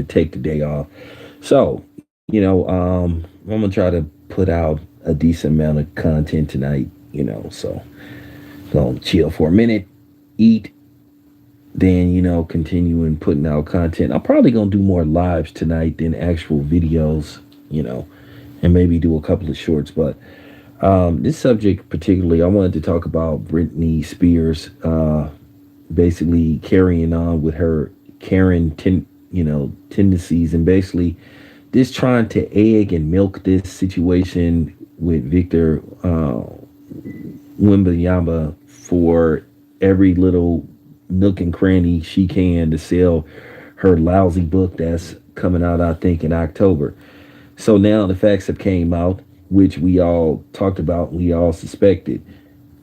take the day off. So, I'm gonna try to put out a decent amount of content tonight. So gonna chill for a minute, eat, then continuing putting out content. I'm probably gonna do more lives tonight than actual videos. And maybe do a couple of shorts. But this subject particularly, I wanted to talk about Britney Spears, basically carrying on with her tendencies, and basically just trying to egg and milk this situation with Victor Wembanyama for every little nook and cranny she can to sell her lousy book that's coming out, I think, in October. So now the facts have came out, which we all talked about, we all suspected.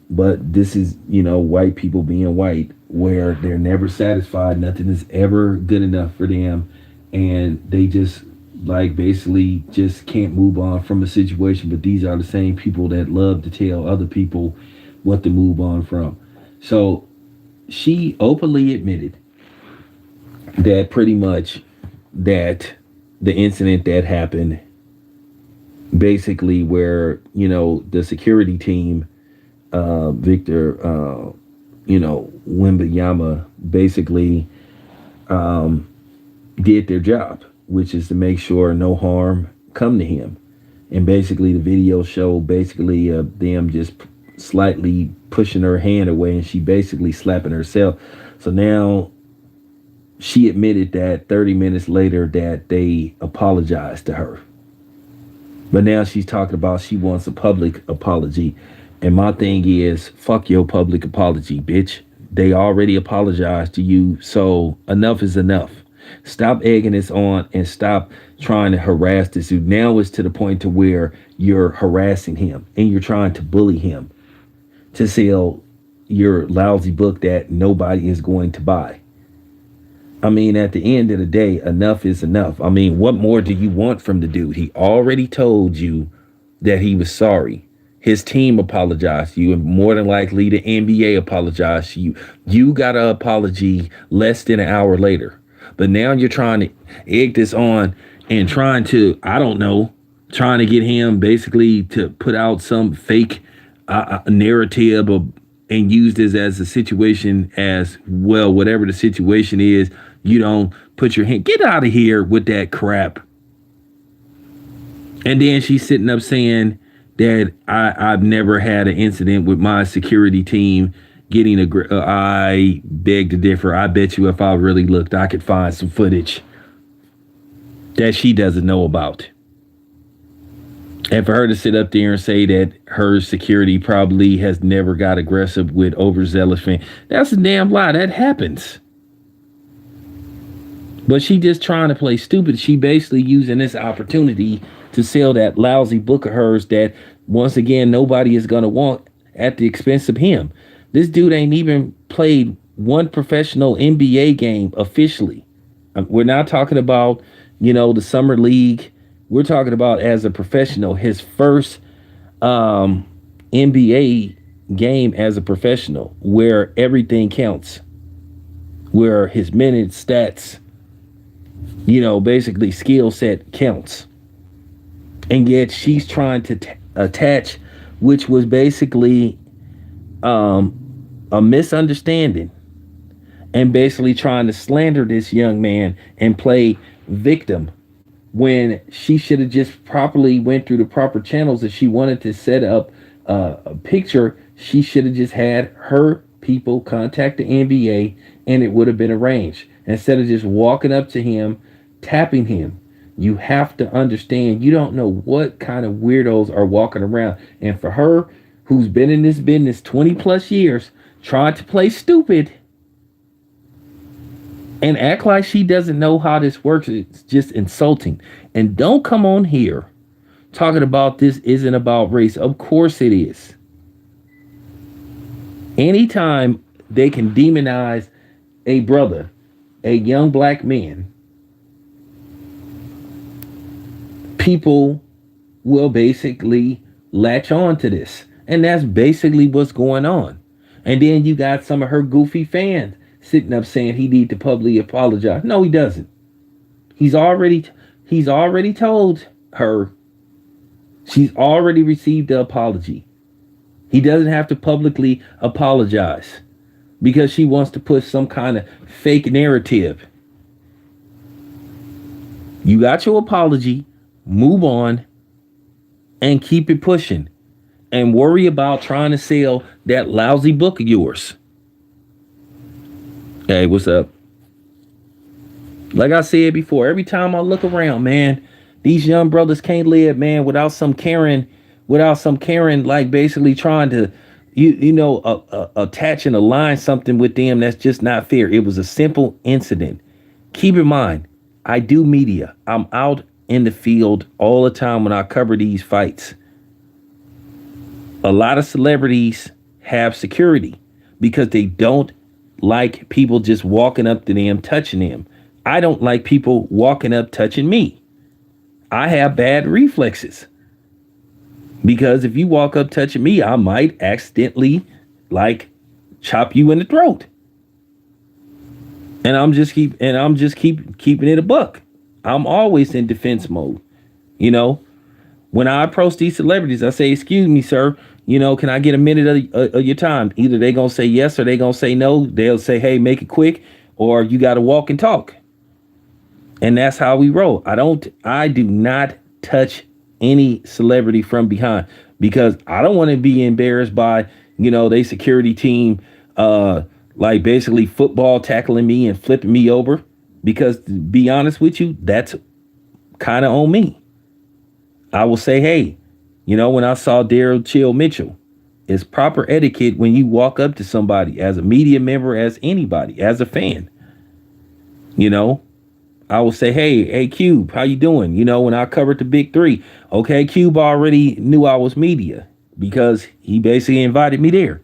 But this is, white people being white, where they're never satisfied. Nothing is ever good enough for them. And they just, like, basically just can't move on from a situation. But these are the same people that love to tell other people what to move on from. So she openly admitted that pretty much that the incident that happened, basically where the security team, Victor, Wembanyama, basically did their job, which is to make sure no harm come to him. And basically the video showed basically them just slightly pushing her hand away, and she basically slapping herself. So now she admitted that 30 minutes later that they apologized to her. But now she's talking about she wants a public apology. And my thing is, fuck your public apology, bitch. They already apologized to you, so enough is enough. Stop egging this on and stop trying to harass this dude. Now it's to the point to where you're harassing him and you're trying to bully him to sell your lousy book that nobody is going to buy. I mean, at the end of the day, enough is enough. I mean, what more do you want from the dude? He already told you that he was sorry. His team apologized to you, and more than likely the NBA apologized to you. You got an apology less than an hour later. But now you're trying to egg this on and trying to, I don't know, trying to get him basically to put out some fake narrative and use this as a situation as well. Whatever the situation is, you don't put your hand. Get out of here with that crap. And then she's sitting up saying that I've never had an incident with my security team getting I beg to differ. I bet you if I really looked, I could find some footage that she doesn't know about. And for her to sit up there and say that her security probably has never got aggressive with overzealous fans, that's a damn lie. That happens. But she just trying to play stupid. She basically using this opportunity to sell that lousy book of hers that, once again, nobody is going to want at the expense of him. This dude ain't even played one professional NBA game officially. We're not talking about, the summer league. We're talking about as a professional, his first NBA game as a professional, where everything counts, where his minutes, stats, basically skill set counts. And yet she's trying to attach, which was basically a misunderstanding, and basically trying to slander this young man and play victim, when she should have just properly went through the proper channels. If she wanted to set up a picture, she should have just had her people contact the NBA and it would have been arranged, instead of just walking up to him, tapping him. You have to understand, you don't know what kind of weirdos are walking around. And for her, who's been in this business 20 plus years, trying to play stupid and act like she doesn't know how this works, it's just insulting. And don't come on here talking about this isn't about race. Of course it is. Anytime they can demonize a brother, a young black man, people will basically latch on to this. And that's basically what's going on. And then you got some of her goofy fans sitting up saying he need to publicly apologize. No, he doesn't. He's already he's already told her. She's already received the apology. He doesn't have to publicly apologize because she wants to put some kind of fake narrative. You got your apology, move on, and keep it pushing. And worry about trying to sell that lousy book of yours. Hey, what's up? Like I said before, every time I look around, man, these young brothers can't live, man, without some Karen, like basically trying to, attach and align something with them that's just not fair. It was a simple incident. Keep in mind, I do media. I'm out in the field all the time when I cover these fights. A lot of celebrities have security because they don't like people just walking up to them, touching them. I don't like people walking up, touching me. I have bad reflexes because if you walk up touching me, I might accidentally like chop you in the throat. And I'm just keeping it a buck. I'm always in defense mode. You know, when I approach these celebrities, I say, "Excuse me, sir. Can I get a minute of your time?" Either they gonna say yes or they gonna say no. They'll say, "Hey, make it quick," or "You got to walk and talk." And that's how we roll. I do not touch any celebrity from behind because I don't want to be embarrassed by, they security team, like basically football tackling me and flipping me over. Because to be honest with you, that's kind of on me. I will say, hey, when I saw Daryl Chill Mitchell, it's proper etiquette when you walk up to somebody as a media member, as anybody, as a fan. I will say, hey, Cube, how you doing? When I covered the big three, okay, Cube already knew I was media because he basically invited me there.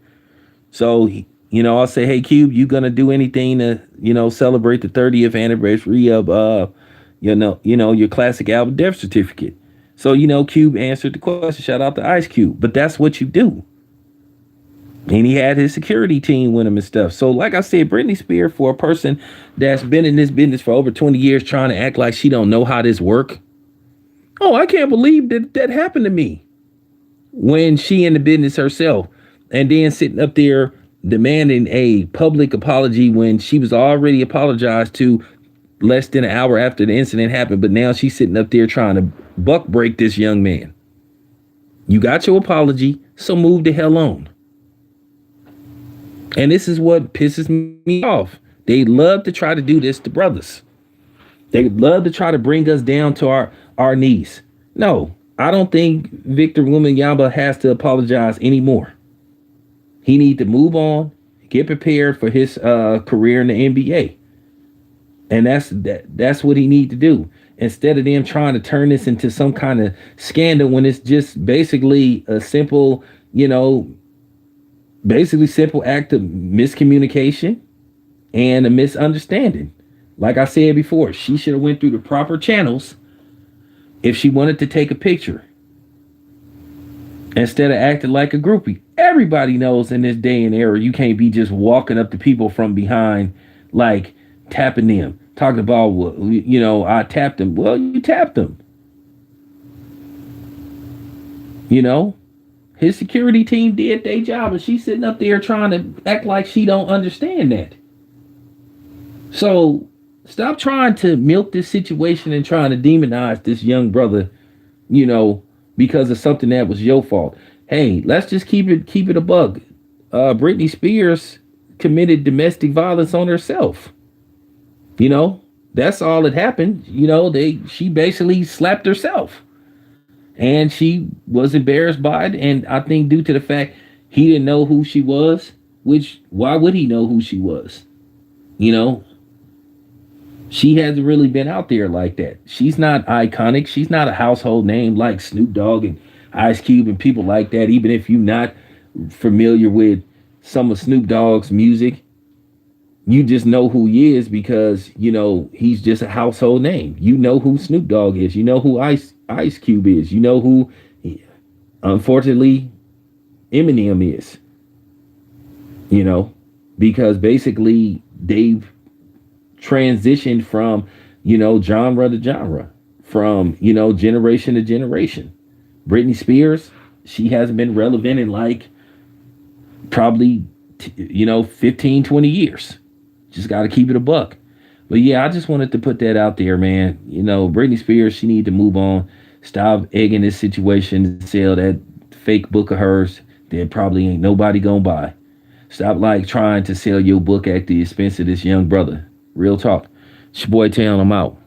So, I'll say, hey, Cube, you gonna do anything to, celebrate the 30th anniversary of, your classic album Death Certificate. So, Cube answered the question. Shout out to Ice Cube. But that's what you do. And he had his security team with him and stuff. So, like I said, Britney Spears, for a person that's been in this business for over 20 years, trying to act like she don't know how this work. Oh, I can't believe that happened to me. When she in the business herself, and then sitting up there demanding a public apology when she was already apologized to less than an hour after the incident happened. But now she's sitting up there trying to buck break this young man. You got your apology, so move the hell on. And this is what pisses me off. They love to try to do this to brothers. They love to try to bring us down to our knees. No, I don't think Victor Wembanyama has to apologize anymore. He needs to move on, get prepared for his career in the NBA. And that's what he needs to do. Instead of them trying to turn this into some kind of scandal when it's just basically a simple, simple act of miscommunication and a misunderstanding. Like I said before, she should have went through the proper channels if she wanted to take a picture instead of acting like a groupie. Everybody knows in this day and era, you can't be just walking up to people from behind, like tapping them, talking about, well, I tapped them. Well, you tapped them. His security team did their job, and she's sitting up there trying to act like she don't understand that. So stop trying to milk this situation and trying to demonize this young brother, because of something that was your fault. Hey, let's just keep it a bug. Britney Spears committed domestic violence on herself. That's all that happened. She basically slapped herself. And she was embarrassed by it. And I think due to the fact he didn't know who she was, which why would he know who she was? She hasn't really been out there like that. She's not iconic. She's not a household name like Snoop Dogg and Ice Cube and people like that. Even if you're not familiar with some of Snoop Dogg's music, you just know who he is because, he's just a household name. You know who Snoop Dogg is. You know who Ice Cube is. You know who, unfortunately, Eminem is. Because basically they've transitioned from genre to genre, from, generation to generation. Britney Spears, she hasn't been relevant in like probably 15, 20 years. Just got to keep it a buck. But yeah, I just wanted to put that out there, man. Britney Spears, she need to move on. Stop egging this situation to sell that fake book of hers that probably ain't nobody gonna buy. Stop like trying to sell your book at the expense of this young brother. Real talk. It's your boy Town, I'm out.